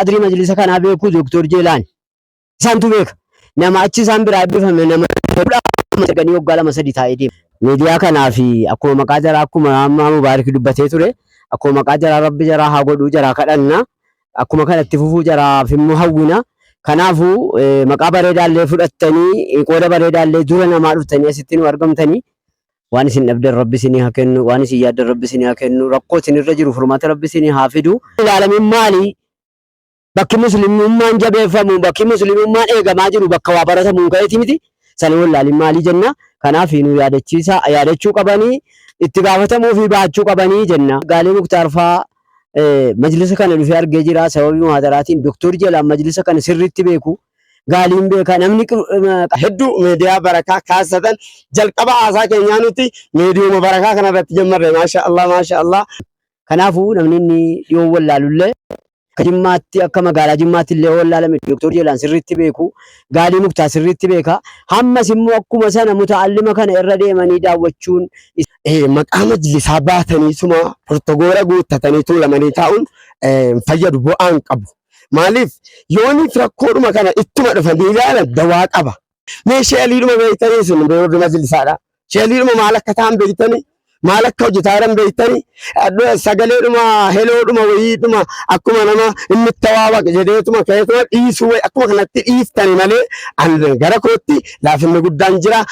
adri majlisa kana beeku Dr. Jeelaan isantu beeka nama achi isaan biraa eebbifame nama saganii waggaa 2-3 taa'ee deema. Miidiyaa kanaa fi akkuma maqaa jaraa akkuma amma Mubaarak dubbatee ture akkuma maqaa jaraa Rabbi jaraa haa godhuu jaraa kadhanna akkuma kanatti fufuu jaraaf immoo hawwina. Kanaafuu maqaa bareedaallee fudhattanii qooda bareedaallee dura namaa dhuftanii asitti nu argamtanii waan isin dhabdan Rabbi isinii haa kennu waan isin yaaddan Rabbi isinii haa kennu rakkoo isin irra jiru furmaata Rabbi isinii haa fidu. Ilaalamin maali bakki muslimummaan jabeeffamu bakki muslimummaan eegamaa jiru bakka waa baratamu ka'eeti miti sana wallaalin maali jenna. Kanaaf nu yaadachuu qabanii itti gaafatamuu fi baachuu qabanii jenna. Gaalii Muktaar faa majlisa kana dhufee argee jira sababii muhaadaraatiin Dr. Jeelaan majlisa kana sirriitti beeku gaaliin beeka namni hedduu miidiyaa barakaa kaasatan jalqaba haasaa keenyaa nuti miidiyooma barakaa kana irratti jammarre maasha Allah. Kanaafuu namni inni yoo wallaalullee Jimmaatti akka magaalaa Jimmaatti illee wallaalame Dr. Jeelaan sirriitti beeku gaalii Muktaar sirriitti beeka hammas immoo akkuma sana mutaallima kana irra deemanii daawwachuun maqaa majlisaa baatanii suma portogoora guuttatanii tuulamanii taa'uun fayyadu bu'aan qabu. Maaliif yooniif rakkoodhuma kana ittuma dhufanii ilaalan dawaa qaba. Mee sheeliidhuma beektanii sun beeyrri majlisaadha. Sheeliidhuma maal akka ta'an beektanii maal akka hojjetaa beektanii sagaleedhuma heloodhuma wayiidhuma akkuma nama inni tawaawaq jedheetuma ka'eetuma dhiisuu akkuma kanatti dhiiftani malee gara kootti laafinni guddaan jira.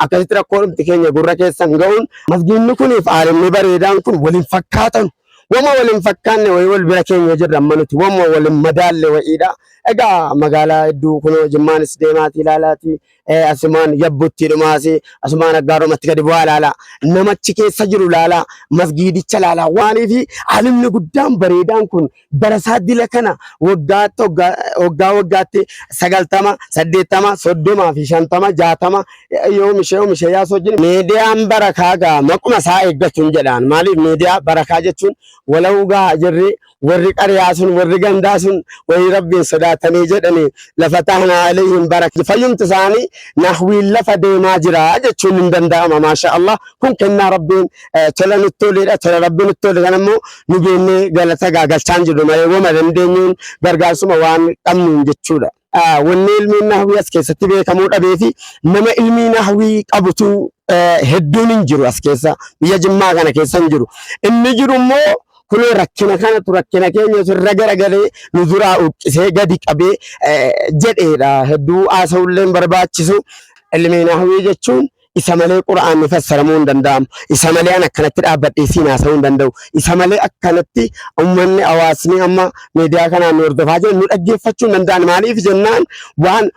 Akkasitti rakkoodhumti keenya gurra keessan ga'uun masgiinni kuniif aalimni bareedaan kun waliin fakkaatan wama waliin fakkaanne wayii wal bira keenya jirra amma nuti wama waliin madaalle wayiidha. Egaa magaalaa hedduu kunoo Jimmaanis deemaati ilaalaati asumaan yabbutti dhumaasi asumaan aggaarumatti gadi bu'aa ilaala namachi keessa jiru ilaala masgiidicha ilaala waaniifi aalimni guddaan bareedaan kun barasaa dila kana waggaatti 90 80 30 fi 50 60 yoomishee yaasoo jiru. Miidiyaan barakaa gaa maquma isaa eeggachuun jedhaan maaliif miidiyaa barakaa jechuun walau gaa jirri warri qariyaa sun warri gandaa sun wayii rabbiin sodaatanii jedhanii lafa tahnaa alayhim baraka fayyumti isaanii nahwiin lafa deemaa jira jechuun hin danda'ama maasha Allah. Kun kennaa rabbiin tola nutti toledha tola rabbiin nutti tole kanammoo nu beennee galata gaagalchaan jirru malee wama dandeenyuun gargaarsuma waan qabnuun jechuudha. Wanni ilmiin nahwii as keessatti beekamuu dhabee fi nama ilmii nahwii qabutu hedduun hin jiru as keessa biyya Jimmaa kana keessa hin jiru. Inni jiru immoo kun rakkina kanatu rakkina keenya irra garagalee nu duraa uqqisee gadi qabee jedheedha. Hedduu haasa'ullee barbaachisu ilmi nahwii jechuun isa malee quraanni fassaramuu hin danda'amu. Isa malee an akkanatti dhaabbadhee siin haasa'uu hin danda'u. Isa malee akkanatti uummanni hawaasni amma miidiyaa kanaan nu hordofaa jiran nu dhaggeeffachuu hin danda'an. Maaliif jennaan waan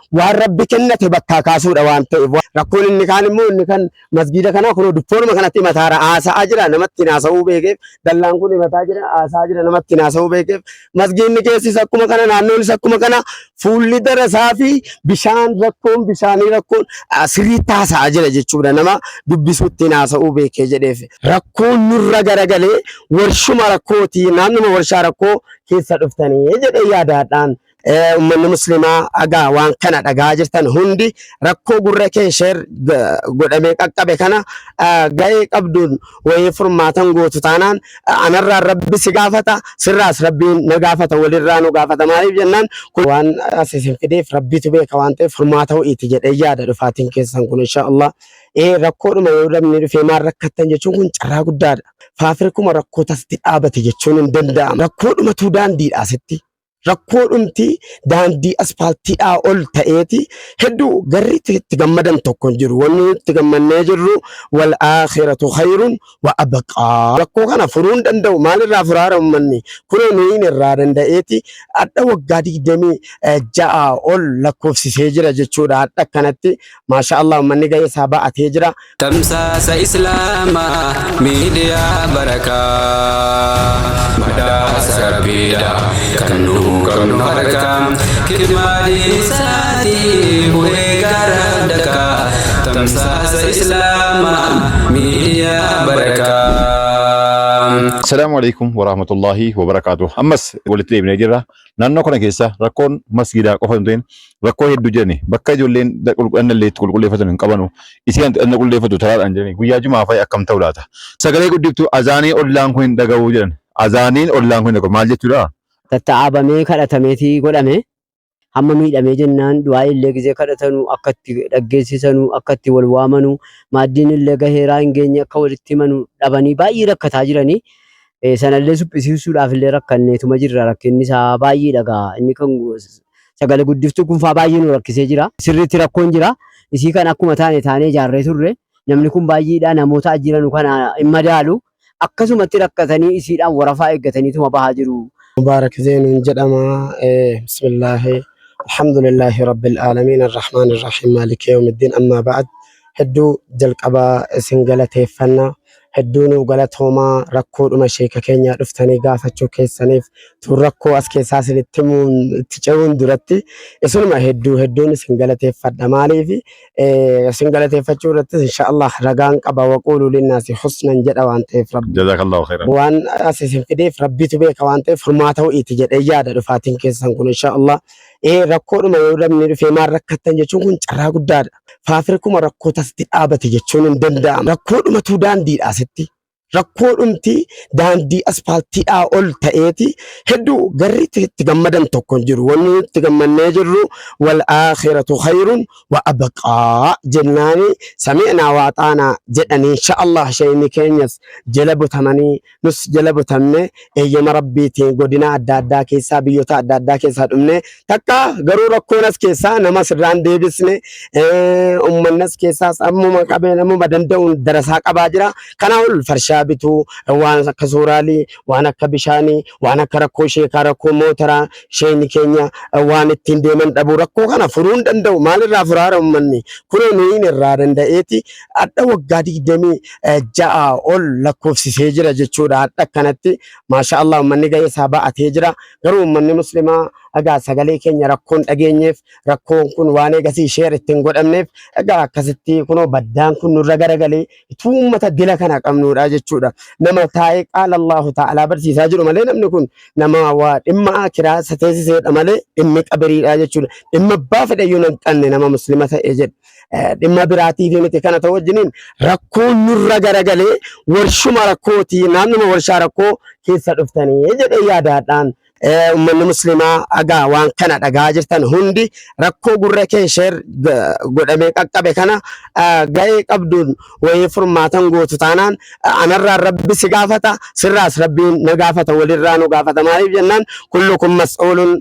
rabbi kennate bakkaa kaasuudha waan ta'eef. Rakkoon inni kaan immoo inni kan masgiida kanaa kunoo duppoonuma kanatti mataara haasa'aa jira namatti haasa'uu beekeef dallaan kun mataa jira haasa'aa jira namatti haasa'uu beekeef masgiidni keessis akkuma kana naannoonis akkuma kana fuulli darasaa fi bishaan rakkoon bishaanii rakkoon sirriitti haasa'aa jira jechuudha nama dubbisuutti haasa'uu beekee jedheef. Rakkoon nurra garagalee warshuma rakkooti naannuma warshaa rakkoo keessa dhuftanii jedhee yaadaadhaan. Uummanni muslimaa agaa waan kana dhagaa jirtan hundi rakkoo gurra kee sheer godhamee qaqqabe kana ga'ee qabduun wayii furmaatan gootu taanaan anarraa rabbi si gaafata sirraas rabbiin na gaafata walirraa nu gaafata. Maaliif jennaan kun waan asiisin fideef rabbitu beeka waan ta'eef furmaata ho'iiti jedhee yaada dhufaatiin keessan kun inshaallah. Rakkoodhuma yoo dhabni dhufee maal rakkattan jechuun kun carraa guddaadha. Faafirikuma rakkoo tasti dhaabate jechuun hin danda'amu. Rakkoodhumatu daandiidha asitti. Rakkoodhumti daandii aspaaltiidhaa ol ta'eeti hedduu garri itti gammadan tokko hin jiru. Wanni itti gammannee jirru wal aakhiratu khayrun wa abqaa. Rakkoo kana furuu hin danda'u. Maalirraa furaara uummanni kunoo nuyin irraa danda'eeti adda waggaa 26 ol lakkoofsisee jira jechuudha. Adda akkanatti maasha Allah uummanni ga'ee isaa ba'atee jira. Tamsaasa Islaamaa miidiyaa barakaa madaasa rabbiidha kan nu qabnu harkaa kirmaadii isaatii bu'ee gara dakaa tamsaasa Islaamaa miidiyaa barakaa. Assalamu alaikum warahmatullahi wabarakatuh. Ammas walitti deebinee jirra. Naannoo kana keessa rakkoon masgiidaa qofa hin ta'in rakkoo hedduu jirani. Bakka ijoolleen qulqullinallee itti qulqulleeffatan hin qabanu. Isaan dhaqna qulqulleeffatu taraadhaan jirani. Guyyaa Jumaa fa'i akkam ta'u laata? Sagalee guddiftuu azaanii ollaan kun hin dhaga'uu jedhan. Azaaniin ollaan kun maal jechuudha? tatta'aabamee kadhatameetii godhame. Hamma miidhamee jennaan du'aa illee gizee kadhatanu akkatti dhaggeessisanu akkatti wal waamanu maaddiin illee gaheeraa hin geenye akka walitti himanu dhabanii baay'ee rakkataa jiranii. Sanallee suphisiisuudhaaf illee rakkanneetuma jirra. Rakkinni isaa baay'ee dhagaa. Inni kan sagalee guddiftuu kun faa baay'ee nu rakkisee jira. Sirriitti rakkoon jira. Isii kan akkuma taane ijaarree turre. Namni kun baay'eedha namoota ajjiran kana hin madaalu. Akkasumatti rakkatanii isiidhaan warafaa eeggataniituma bahaa jiru. مبارك زين جدما بسم الله الحمد لله رب العالمين الرحمن الرحيم مالك يوم الدين أما بعد هدو جلقبا سنجلته فنا هدونو غلطهما ركود ما شيكا كينيا دفتني غافتشو كيسانيف تو ركو اسكي ساسل تمون تجاون درتي اسلما هدون سنجلته فدا مالي في سنجلته فتشو رت ان شاء الله رغان قبا وقولوا للناس حسنا جدا وانت رب جزاك الله خيرا وان اساسين كديف ربي تبيك وانت فرماتو ايتجد اياده دفاتين كيسان كون ان شاء الله ركود ما يرمني في ما ركتن جچون كون چرا غداد فافركم ركو تستي ابته جچون دندام ركود ما تودان دي اسيتي rakkoodhumti daandii asfaaltiidhaa ol ta'eeti hedduu garriitti itti gammadan tokko hin jiru. Wanni itti gammannee jirru wal aakhiratu khayrun wa abqaa jennaani sami'naa wa axaanaa jedhanii insha Allah shayni keenyas jala butamanii nus jala butamne eeyyama rabbiitiin godina adda addaa keessaa biyyoota adda addaa keessaa dhumne takka garuu rakkoonas keessaa nama sirraan deebisne ummannas keessaas ammuma qabee namuma danda'uun darasaa qabaa jira. Kana ol farshaa bitu waan akka sooraalii waan akka bishaanii waan akka rakkoo sheekaa rakkoo mootaraa shayni keenya waan ittiin deeman dhabu rakkoo kana furuun danda'u maalirraa furaara ummanni kun nuyin irraa danda'eeti adda waggaa 26 ol lakkoofsisee jira jechuudha. Adda kanatti maasha Allah ummanni ga'ee isaa ba'atee jira. Garuu ummanni muslimaa agaa sagalee keenya rakkoon dhageenyeef rakkoon kun waan eegasii sheer ittiin godhamneef agaa akkasitti kunoo baddaan kun nurra garagalee ituu ummata dila kana qabnuudha jechuudha. Nama taa'ee qaala Allahu ta'ala barsiisaa jiru malee namni kun nama waa dhimma kiraasa teessiseedha malee dhimmi qabiriidha jechuudha. Dhimma abbaa fedhayyuu hin xanne nama muslima ta'e jedhe. Dhimma biraatiif miti kana ta'u wajjiniin rakkoon nurra garagalee warshuma rakkooti naannuma warshaa rakkoo keessa dhuftanii jedhee yaadaadhaan ummanni muslimaa agaa waan kana dhagaa jirtan hundi rakkoo gurra kee sheer godhamee qaqqabe kana ga'ee qabduun wayii furmaatan gootu taanaan anarraa rabbi si gaafata sirraas rabbiin na gaafata walirraa nu gaafata. Maaliif jennaan kullukum mas'uulun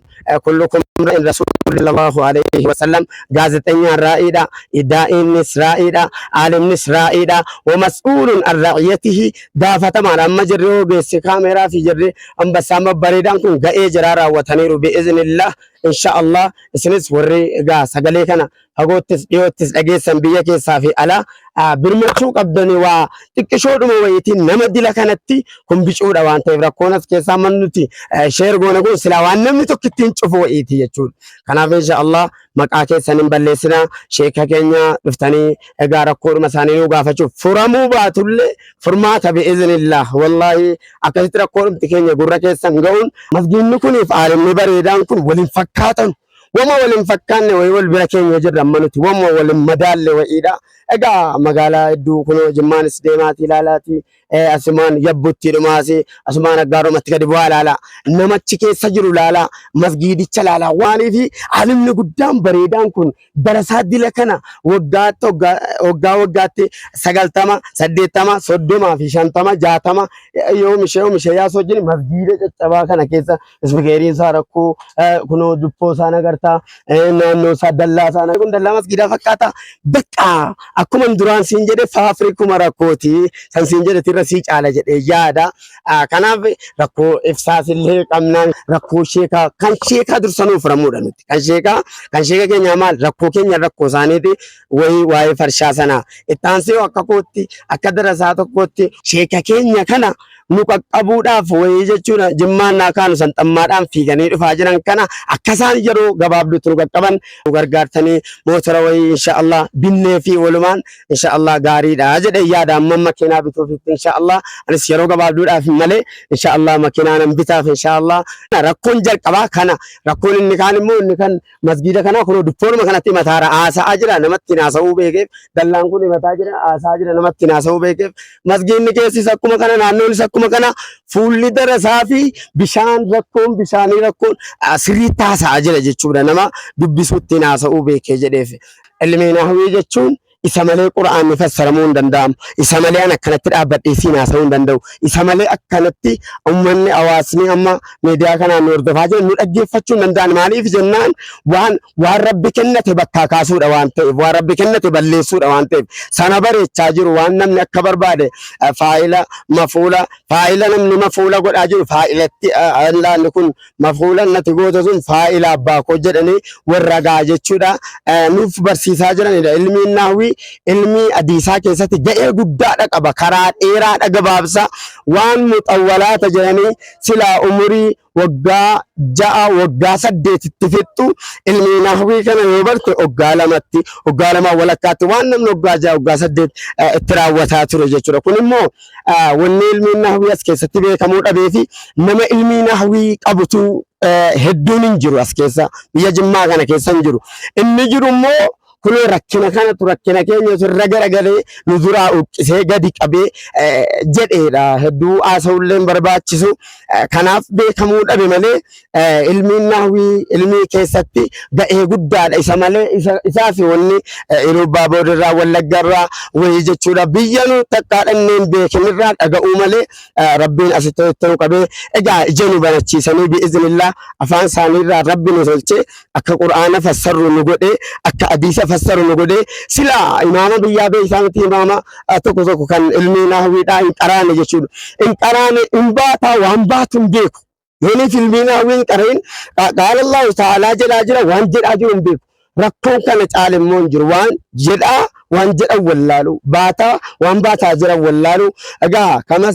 kullukum ra'in rasuulillahu alayhi wa sallam gaazexenyaan raa'idha idaa'iinnis raa'idha aalimnis raa'idha wa mas'uulun an ra'iyatihi gaafatamaan amma jirre ogeessi kaameeraa fi jirre ambasaan babbareedaan kun ga'ee jira raawwataniiru bi'iznillah insha Allah. Isinis warri egaa sagalee kana fagoottis dhiyoottis dhageessan biyya keessaa fi alaa birmachuu qabdani waa xiqqishoodhuma wayiitiin nama dila kanatti kun bicuudha waan ta'eef rakkoonas keessaa mannuti sheer goona kun silaa waan namni tokko ittiin cufu wayiiti jechuudha. Kanaaf insha Allah maqaa keessan hin balleessina sheeka keenya dhuftanii egaa rakkoodhuma isaanii nu gaafachuuf furamuu baatullee furmaata bi'iznillah wallahi akkasitti rakkoodhumti keenya gurra keessan ga'uun masgiinni kuniif aalimni bareedaan kun waliin fakkaatan wama waliin fakkaanne wayii wal bira keenya jirra manuti wama waliin madaalle wayiidha. Egaa magaalaa hedduu kunoo jimmaanis deemaati ilaalaati asumaan yabbutti dhumaasi asumaan aggaarumatti gadi bu'aa ilaala namachi keessa jiru ilaala masgiidicha ilaala waaniifi aalimni guddaan bareedaan kun darasaa dila kana waggaatti 90 80 30 fi 50 60 yoomishee yaas wajjin masgiida caccabaa kana keessa isbikeeriin isaa rakkoo kunoo dubboo isaa nagartaa naannoo isaa dallaa isaa kun dallaa masgiidaa fakkaata bakka akkuma duraan siin jedhe faafrikuma rakkooti san siin jedhe tirra sii caala jedhe yaada. Kanaaf rakkoo ibsaasillee qabnaan rakkoo sheekaa kan sheekaa dursanuu furamuudha nuti kan sheekaa keenya maal rakkoo keenya rakkoo isaaniiti wayii waa'ee farshaa sanaa ittaansee akka kootti akka darasaa tokkootti sheeka keenya kana nu qaqqabuudhaaf wayii jechuudha. Jimmaan naa kaanu san xammaadhaan fiiganii dhufaa jiran kana akka isaan yeroo gabaabduutti nu qaqqaban nu gargaartanii mootora wayii insha Allah binnee fi walumaan insha Allah gaariidha jedhe yaada. Amma makiinaa bituufitti insha Allah anis yeroo gabaabduudhaaf malee insha Allah makiinaa nan bitaaf insha Allah. Rakkoon jalqabaa kana rakkoon inni kaan immoo inni kan masgiida kana kunoo dubboonuma kanatti mataara haasa'aa jira namatti haasa'uu beekeef dallaan kun mataa jira haasa'aa jira namatti haasa'uu beekeef masgiidni keessis akkuma kana naannoon akkuma akkuma kana fuulli darasaa fi bishaan rakkoon sirriitti haasa'aa jira jechuudha nama dubbisuutti haasa'uu beekee jedheef. Ilmi nahwii jechuun isa malee quraanni fassaramuu hin danda'amu. Isa malee akkanatti dhaabbadhee siin haasa'uu hin danda'u. Isa malee akkanatti uummanni hawaasni amma miidiyaa kanaan nu hordofaa jiran nu dhaggeeffachuu hin danda'an. Maaliif jennaan waan Rabbi kennate bakkaa kaasuudha waan ta'eef, waan Rabbi kennate balleessuudha waan ta'eef, sana bareechaa jiru waan namni akka barbaade faayila namni mafuula godhaa jiru faayilatti allaanni kun mafuula natti goota sun faayila abbaa koo jedhanii warra gaa jechuudha nuuf barsiisaa jiranidha. Ilmi nahwii ilmi hadiisaa keessatti ga'ee guddaadha qaba. Karaa dheeraadha gabaabsa waan muxawwalaata jedhanii silaa umurii waggaa 6 waggaa 8 itti fixxu ilmi nahwii kana yoo barte waggaa 2 walakkaatti waan namni waggaa 6 waggaa 8 itti raawwataa ture jechuudha. Kun immoo wanni ilmi nahwii as keessatti beekamuu dhabeefi nama ilmi nahwii qabutu hedduun hin jiru as keessa, biyya Jimmaa kana keessa hin jiru. Inni jiru immoo kun rakkina keenya sirra garagalee nu duraa uqqisee gadi qabee jedheedha. Hedduu haasa'ullee hin barbaachisu. Kanaaf beekamuu dhabe malee ilmi nahwii ilmi keessatti ga'ee guddaadha. Isa malee isaa fi wanni Ilubbaa Boodirraa Wallaggarraa wayii jechuudha. Biyya nu takkaadhanneen beekinirraa dhaga'uu malee Rabbiin asitti nu qabee egaa ija nu banachiisanii bi'iznillah afaan isaaniirraa Rabbi nu tolchee akka quraana fassarru nu godhee akka hadiisa fassaru nu godhee sila imaama biyyaa beeysaa miti imaama tokko kan ilmi nahwiidhaa hin qaraane jechuudha. Hin qaraane hin baataa waan baatu hin beeku. Yooniif ilmi nahwii hin qareen qaala Allahu ta'aalaa jedhaa jira waan jedhaa jiru hin beeku. Rakkoon kana caalemmoo hin jiru waan jedhaa waan jedhan wallaalu baataa waan baataa jiran wallaalu egaa kama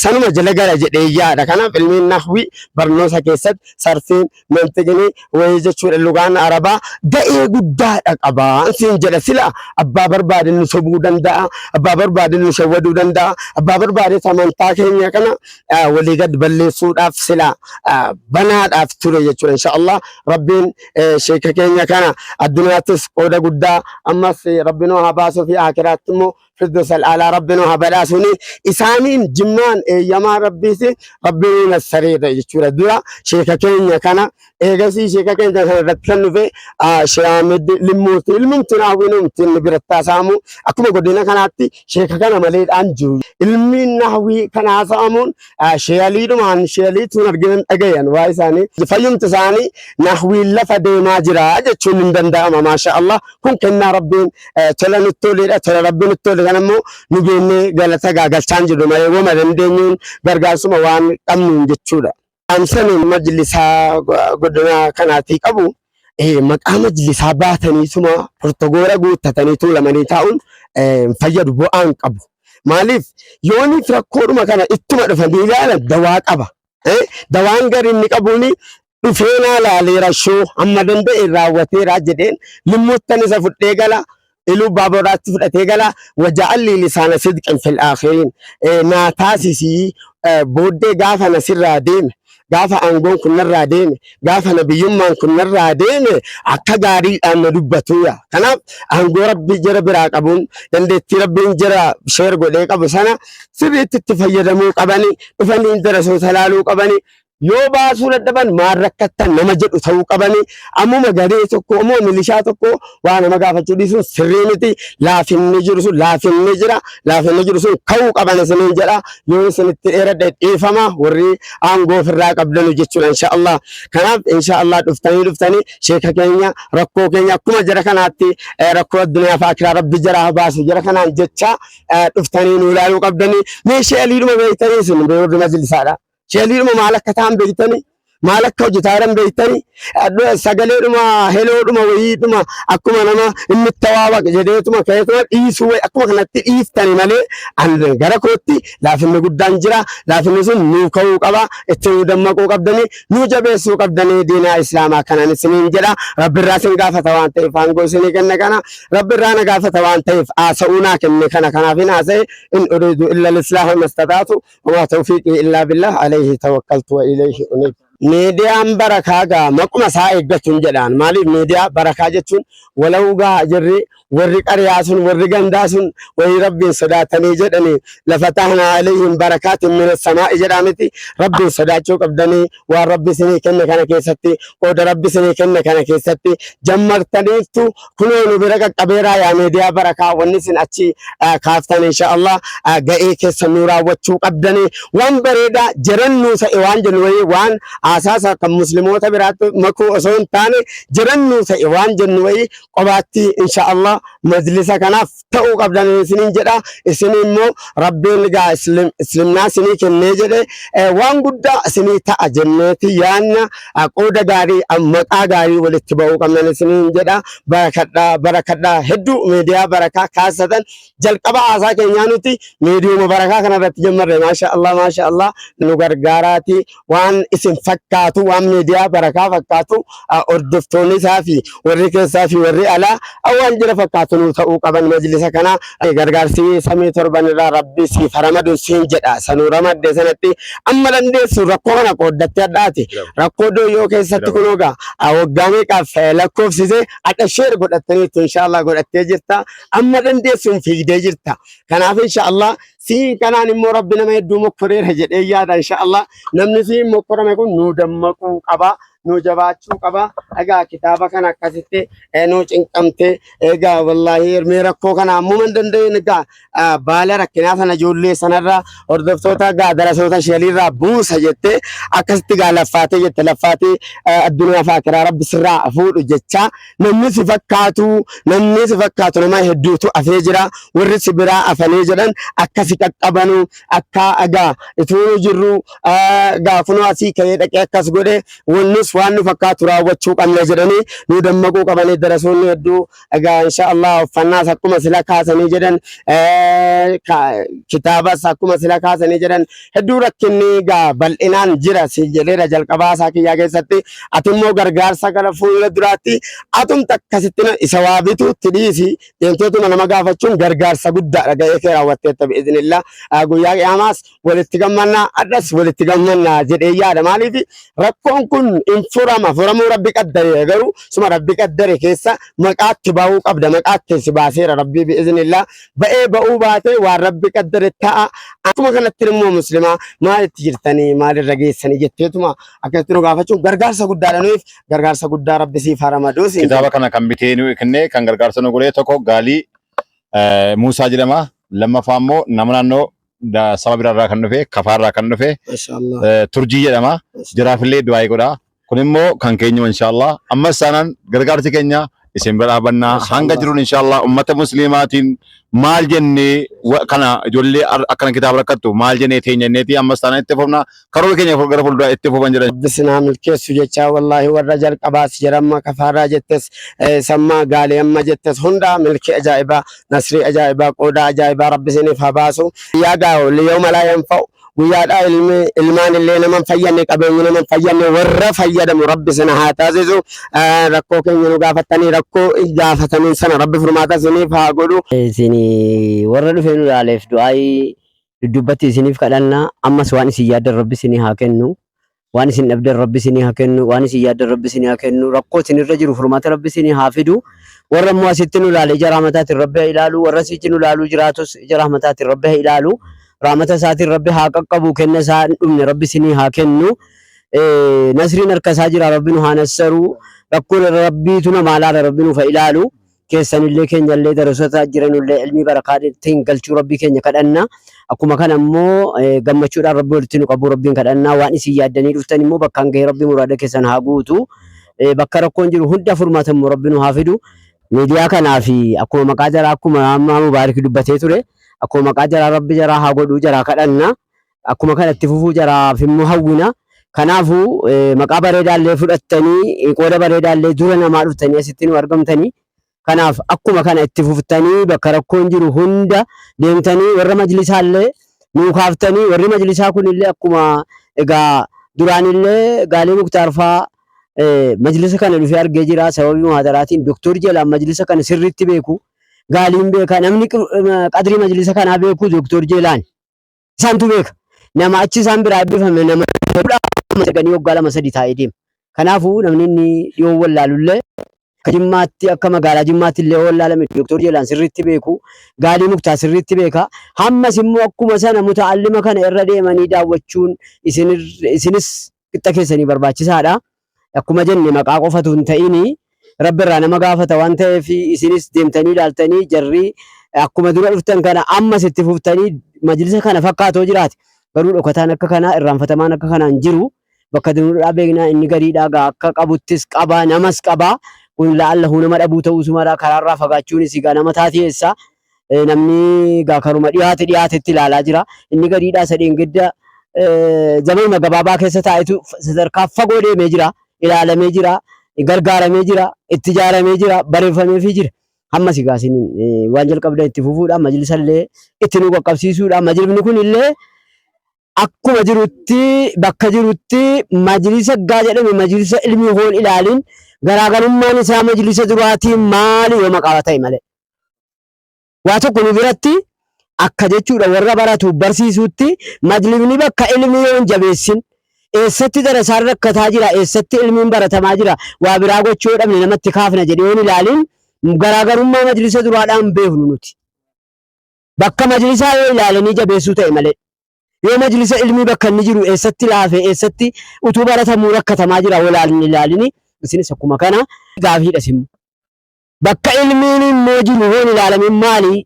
sanuma jala gara jedhee yaada. Kanaaf ilmi nahwii barnoota keessatti sarfiin mantiqni wayii jechuudha lugaan arabaa ga'ee guddaadha qaba. Siin jedha sila abbaa barbaade nu sobuu danda'a, abbaa barbaade nu shawwaduu danda'a, abbaa barbaade amantaa keenya kana walii gad balleessuudhaaf sila banaadhaaf ture jechuudha. Inshaallah Rabbiin sheeka keenya kana addunyaattis qooda guddaa ammas ربنا هباسو في آخراتهم فردوس الأعلى ربنا هبلاسوني إسانين جمان يما ربيسي ربنا السرير يشورا دورا شيكا كينيا كان إيغاسي شيكا كينيا كان رتكنو في شامد لموتي الممتناوينو متن برتا سامو أكما قدنا كاناتي شيكا كان مليد أنجو علمي نحوي كان آسامون شياليدو مان شياليد سنرجن أجيان وايساني فيوم تساني نحوي لفدي ماجرا أجتشون من دنداما ما شاء الله كن كنا ربين تلا نتولي تلا ربين نتولي كنمو نجيني غلطة غلطان جدو ما يوم رندين غرغاسوما وان كمن جتشودا أمسن مجلسا قدنا كناتي كابو مقام مجلسا باتني سما پرتغورا غوتتني تولا مني تاون فجر بوان كابو ماليف يوني فرقورما كان اتما دفنديلا دوا قبا دوان غرين نقبوني dhufeenaa laalee rashoo amma danda'e raawwatee raajjedeen limmuuttan isa fudhee gala Ilubbaa Booraatti fudhatee gala waja'alli lisaana sidqin fil aakhiriin naa taasisii booddee gaafa nasirraa deeme gaafa aangoon kun narraa deeme gaafa nabiyyummaan kun narraa deeme akka gaariidhaan na dubbatuudha. Kanaaf aangoo Rabbi jara biraa qabuun dandeettii Rabbiin jara sheer godhee qabu sana sirriitti itti fayyadamuu qabani dhufanii darasoota laaluu qabani. Yoo baasuu dadhaban maal rakkattan nama jedhu ta'uu qabani. Ammuma garee tokko ammoo milishaa tokko waan nama gaafachuu dhiisuun sirrii miti. Laafinni jiru sun ka'uu qaban isiniin jedha. Yoo isinitti dheeradhe dhiifama warri aangoo ofirraa qabdanu jechuudha inshaallah. Kanaaf inshaallah dhuftanii sheeka keenya rakkoo keenya akkuma jara kanaatti rakkoo addunyaa fi akiraa Rabbi jara baasu jara kanaan jecha dhuftanii nu ilaaluu qabdani. Meeshee aliidhuma beektanii isin beeyrri majlisaadha. Sheelidhuma maal akka ta'an beektanii maal akka hojjetaaran beektanii sagaleedhuma heloodhuma wayiidhuma akkuma nama inni tawaawaq jedheetuma ka'eetuma dhiisuu wayi akkuma kanatti dhiiftani malee gara kootti laafinni guddaan jira. Laafinni sun nuu ka'uu qaba itti nuu dammaquu qabdanii nuu jabeessuu qabdanii diinaa islaamaa kanaan isiniin jedha. Rabbirraa isin gaafata waan ta'eef aangoo isinii kenna kana Rabbirraa na gaafata waan ta'eef haasa'uu naa kenne kana kanaaf hin haasa'e in uriidu illa lislaaha mastataatu wamaa tawfiiqii illaa billah alayhi tawakkaltu wa ilayhi unib. miidiyaan barakaa gaa maquma isaa eeggachuun jedhaan maaliif miidiyaa barakaa jechuun walau gaa jirri warri qaryaa sun warri gandaa sun wayi rabbiin sodaatanii jedhanii lafatahna alayhim barakaatin min samaa'i jedhamiti rabbiin sodaachuu qabdanii waan rabbi isinii kenne kana keessatti qooda rabbi isinii kenne kana keessatti jammartaniiftu kunoo nu bira qaqqabeeraa yaa miidiyaa barakaa wanni isin achi kaaftan inshaallah ga'ee keessa nu raawwachuu qabdanii waan bareedaa jirannuu ta'e waan jennu wayii waan asaasa kan musliimoota biraatti makuu osoo hin taane jirannuu ta'e waan jennu wayii qobaatti inshaallah majlisa kanaaf ta'uu qabdanii isiniin jedha isin immoo rabbiin gaa islimnaa isinii kennee jedhe waan guddaa isinii ta'a jenneeti yaanna qooda gaarii maqaa gaarii walitti ba'uu qabdan isiniin jedha barakadhaa hedduu miidiyaa barakaa kaasatan jalqaba haasaa keenyaa nuti miidiyuma barakaa kanarratti jammarre maasha Allah nu gargaaraati waan isin fakkaatu waan miidiyaa barakaa fakkaatu hordoftoonni isaa fi warri keessaa fi warri alaa waan jira fakkaatu nu ta'uu qaban majlisa kana gargaarsi samii torban irraa rabbi siif ramadu siin jedha sanuu ramadde sanatti amma dandeessu rakkoo kana qooddattee addaati rakkoo dooyyoo keessatti kunuugaa waggaa meeqaaf lakkoofsise akka sheer godhattaniitu inshaallah godhattee jirta amma dandeessuun fiigdee jirta kanaaf inshaallah si kanaan immoo rabbi nama hedduu mokkoreera jedhee yaada inshaallah namni si mokkorame kun nu dammaquu qaba nu jabaachuu qaba egaa kitaaba kana akkasitti nu cinqamte egaa wallahi hirmee rakkoo kana ammoo danda'een egaa baala rakkinaa sana ijoollee sanarraa hordoftoota egaa darasoota sheeliirraa buusa jettee akkasitti egaa laffaatee addunyaa fi akiraa rabbi sirraa fuudhu jecha namni si fakkaatu nama hedduutu afee jira warri si biraa afanii jedhan akkasi qaqqabanu akka egaa ituu jirru egaa kunoo asii ka'ee dhaqee akkas godhe wannus waan nu fakkaatu raawwachuu qabna jedhanii nu dammaquu qabanii darasoonni hedduu egaa inshaallah uffannaas akkuma sila kaasanii jedhan kitaabas akkuma sila kaasanii jedhan hedduu rakkinni egaa bal'inaan jira si jedheera jalqabaa isaa kiyyaa keessatti ati immoo gargaarsa gara fuula duraatti atumta akkasitti isa waa bituutti dhiisi deemtootuma nama gaafachuun gargaarsa guddaadha ga'ee kee raawwatteetta bi'iznillah guyyaa qiyaamaas walitti gammannaa addas walitti gammannaa jedhee yaada maaliif rakkoon kun furamuu rabbi qaddare garuu suma rabbi qaddare keessa maqaatti ba'uu qabda maqaatti si baaseera rabbi bi'iznillah ba'ee ba'uu baatee waan rabbi qaddare ta'a akkuma kanatti immoo muslimaa maalitti jirtanii maalirra geessanii jetteetuma akkasitti nu gaafachuun gargaarsa guddaadha nuuf gargaarsa guddaa rabbi siif haramaduu kitaaba kana kan bitee nu kennee kan gargaarsa nu godhee tokko Gaalii Muusaa jedhama lammaffaa immoo nama naannoo saba biraarraa kan dhufe kafaarraa kan dhufe Turjii jedhama jiraafillee du'aa godha kun immoo kan keenya inshaallah ammas sanan gargaarsi keenya isin bira dhaabannaa hanga jiruun inshaallah ummata muslimaatiin maal jennee kana ijoollee akkana kitaaba rakkattu maal jennee teenyanneeti ammas sanan itti fufna karoora keenya gara fuuldura itti fufan jedhan bisnaa milkeessu jecha wallahi warra jalqabaas jedhamma kafaarraa jettes sammaa Gaalee amma jettes hunda milkii ajaa'ibaa nasrii ajaa'ibaa qooda ajaa'ibaa rabbi isiniif haa baasu yaa gaa'u yooma laa yanfa'u guyyaadhaa ilmaan illee naman fayyanne qabeenyi naman fayyanne warra fayyadamu rabbi sana haa taasisu rakkoo keenya nu gaafatanii rakkoo gaafatanii sana rabbi furmaata isiniif haa godhu warra dhufee nu ilaaleef du'aayii dubbatti isiniif kadhannaa ammas waan isin yaaddan rabbi isinii haa kennu waan isin dhabdan rabbi isinii haa kennu waan isin yaaddan rabbi isinii haa kennu rakkoo isinirra jiru furmaata rabbi isinii haa fidu warra immoo asitti nu ilaale ija rahmataatiin rabbi haa ilaalu warra asitti nu ilaaluu jiraatus ija rahmataatiin rabbi haa ilaalu rahmata isaatiin rabbi haa qaqqabu kenna isaa dhumne rabbi isinii haa kennu nasriin harka isaa jira rabbi nu haa nassaru rakkoon rabbiitu namaa laala rabbi nuuf haa ilaalu keessanillee keenyallee darasoota jiranullee ilmi barakaatiin galchuu rabbii keenya kadhanna akkuma kana immoo gammachuudhaan rabbi walitti nu qabu rabbiin kadhannaa waan isin yaaddanii dhuftan immoo bakkaan gahee rabbi muraada keessan haa guutu bakka rakkoon jiru hunda furmaata immoo rabbi nu haa fidu miidiyaa kanaa fi akkuma maqaa jaraa akkuma amma Mubaarik dubbatee ture akkuma maqaa jaraa rabbi jaraa haa godhuu jaraa kadhanna akkuma kanatti fufuu jaraaf immoo hawwina kanaafuu maqaa bareedaallee fudhattanii qooda bareedaallee dura namaa dhuftanii asitti nu argamtanii kanaaf akkuma kana itti fuftanii bakka rakkoon jiru hunda deemtanii warra majlisaallee nuu kaaftanii warri majlisaa kunillee akkuma egaa duraanillee Gaalee Muktaar fa'aa majlisa kana dhufee argee jira sababii muhaadaraatiin Dr. Jeelaan majlisa kana sirriitti beeku Gaaliin beeka namni qadrii majlisa kanaa beeku Dr. Jeelaan isaantu beeka nama achi isaan biraa eebbifame nama Saganii waggaa lama sadi taa'ee deema. Kanaafuu namni inni dhiyoo wallaalullee akka Jimmaatti akka magaalaa Jimmaatti illee wallaalame Dooktor Jeelaan sirriitti beeku. Gaalii Muktaa sirriitti beeka. Hammas immoo akkuma sana muta'allima kana irra deemanii daawwachuun isinis qixxa keessanii barbaachisaadha. Akkuma jenne maqaa qofatu hin ta'ini Rabbi irraa nama gaafata waan ta'eef isinis deemtanii ilaaltanii jarri akkuma dura dhuftan kana ammas itti fuftanii majlisa kana fakkaatoo jiraate. Garuu dhokataan akka kanaa irraanfatamaan akka kanaan jiru bakka duraa beeknaa inni gadiidhaa akka qabuttis qaba namas qaba. Kun la'allahu nama dhabuu ta'uu sumara karaarraa fagaachuunis gaa nama taatiyeessa. Namni gaa karuma dhiyaatetti ilaalaa jira. Inni gadiidhaa sadeen gidda zamana gabaabaa keessa taa'etu sadarkaa fagoo deemee jira. Ilaalamee jira. Gargaaramee jira. Itti ijaaramee jira. Bareeffameefii jira. Hammas gaa isin waan jalqabdan itti fufuudha. Majlisa illee itti nu qaqqabsiisuudha. Majlisni kun illee akkuma jirutti bakka jirutti majlisa gaa jedhame majlisa ilmi hool ilaalin garaagarummaan isaa majlisa duraatii maali yoo maqaa ta'e malee. Waa tokko nu biratti akka jechuudha warra baratu barsiisutti majlisni bakka ilmi yoo hin jabeessin eessatti darasaan rakkataa jira eessatti ilmiin baratamaa jira waa biraa gochuu dhabne namatti kaafna jedhee yoo ilaalin garaagarummaa majlisa duraadhaan beeknu nuti. Bakka majlisaa yoo ilaalanii jabeessuu ta'e malee. Yoo majlisa ilmii bakka inni jiru eessatti laafee eessatti utuu baratamuu rakkatamaa jira walaalin ilaalini isinis akkuma kana gaafiidha simu. Bakka ilmiin immoo jiru hoon ilaalamin maali?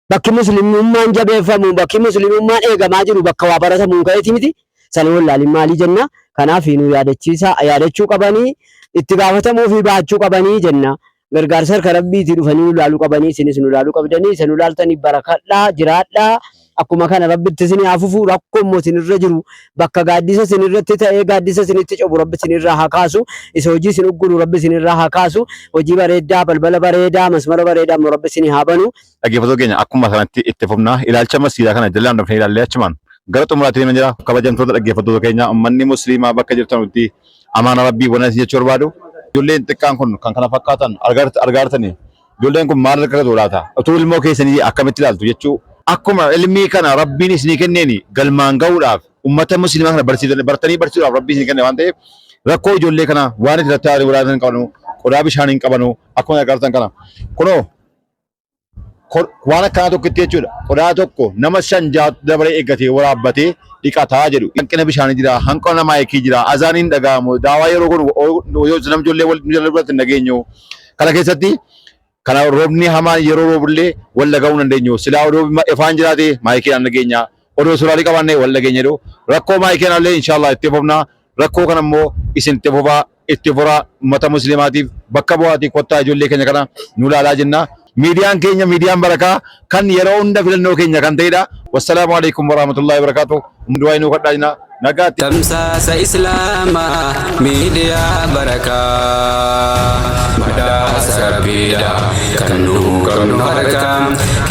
Bakki muslimummaan jabeeffamu bakki muslimummaan eegamaa jiru bakka waa baratamuu ka'eeti miti. Sana walaalin maali jenna. Kanaaf nu yaadachuu qabanii itti gaafatamuu fi baachuu qabanii jenna. Gargaarsa harka rabbiitii dhufanii nu ilaaluu qabanii isinis nu ilaaluu qabdanii isa nu ilaaltanii barakadhaa jiraadhaa. Akkuma kana rabbitti isin hafufu rakkoo immoo isin irra jiru bakka gaaddisa isin irratti ta'ee gaaddisa isinitti cobu rabbi isin irraa haa kaasu isa hojii isin ugguru rabbi isin irraa haa kaasu hojii bareedaa balbala bareedaa masmara bareedaa immoo rabbi isin haa banu. Dhaggeeffattoota keenya akkuma kanatti itti fufnaa ilaalcha masjiidaa kana jallaan dhufnee ilaallee achumaan gara xumuraatti deemaa jira. Kabajamtoota dhaggeeffattoota keenya uummanni musliimaa bakka jirtanutti amaana rabbii wanas jechuu barbaadu. Ijoolleen xiqqaan kun kan kana fakkaatan argaartanii ijoolleen kun maal akka laata utuu ilmoo keessanii akkamitti ilaaltu jechuu akkuma ilmii kana rabbiin isinii kenneeni galmaan ga'uudhaaf ummata musliimaa kana bartanii barsiisuudhaaf rabbiin isinii kenne waan ta'eef rakkoo ijoollee kana waan itti tattaa'anii waraatan hin qabanu qodaa bishaan hin qabanu akkuma agartan kana kunoo waan akkanaa tokkotti jechuudha qodaa tokko nama 5 dabaree eeggatee waraabbatee dhiqataa jedhu hanqina bishaanii jira hanqina namaa eekii jira azaaniin dhaga'amu daawaa yeroo kun yoo nam ijoollee wal biratti hin dhageenyu kana keessatti kana roobni hamaan yeroo roobullee wal dhaga'uu dandeenyu silaa odoo ifaan jiraate maayikiidhaan dhageenya odoo suraalii qabaanne wal dhageenya jedhu rakkoo maayikiidhaan inshallah itti fufnaa rakkoo kana immoo isin itti furaa uummata musliimaatiif bakka bu'aatii kottaa ijoollee keenya kana nu ilaalaa jenna. Miidiyaan keenya miidiyaan barakaa kan yeroo hunda filannoo keenya kan ta'edha. Wassalaamu alaikum warahmatullahi wabarakatuh. Du'aa inuu kadhaa jina nagaatti. Tamsaasa Islaamaa miidiyaa barakaa badhaasa rabbiidha kan nu qabnu harkaa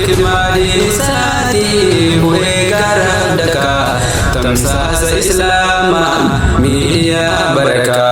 kirmaanii isaatii bu'ee gara dakaa tamsaasa Islaamaa miidiyaa barakaa.